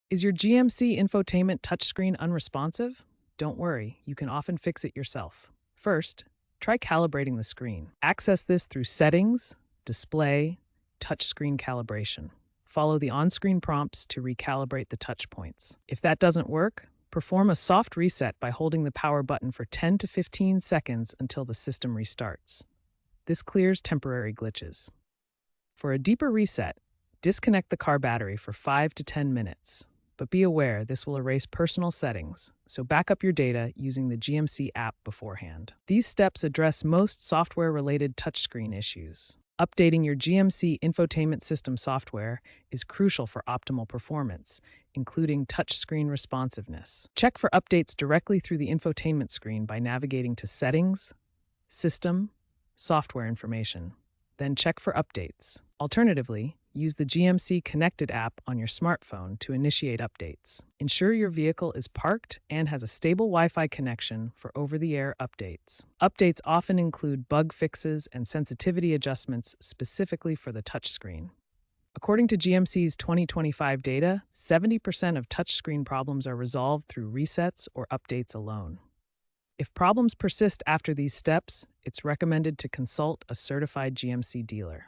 Is your GMC Infotainment touchscreen unresponsive? Don't worry, you can often fix it yourself. First, try calibrating the screen. Access this through Settings, Display, Touchscreen Calibration. Follow the on-screen prompts to recalibrate the touch points. If that doesn't work, perform a soft reset by holding the power button for 10 to 15 seconds until the system restarts. This clears temporary glitches. For a deeper reset, disconnect the car battery for 5 to 10 minutes. But be aware this will erase personal settings, so back up your data using the GMC app beforehand. These steps address most software-related touchscreen issues. Updating your GMC infotainment system software is crucial for optimal performance, including touchscreen responsiveness. Check for updates directly through the infotainment screen by navigating to Settings, System, Software Information. Then check for updates. Alternatively, use the GMC Connected app on your smartphone to initiate updates. Ensure your vehicle is parked and has a stable Wi-Fi connection for over-the-air updates. Updates often include bug fixes and sensitivity adjustments specifically for the touchscreen. According to GMC's 2025 data, 70% of touchscreen problems are resolved through resets or updates alone. If problems persist after these steps, it's recommended to consult a certified GMC dealer.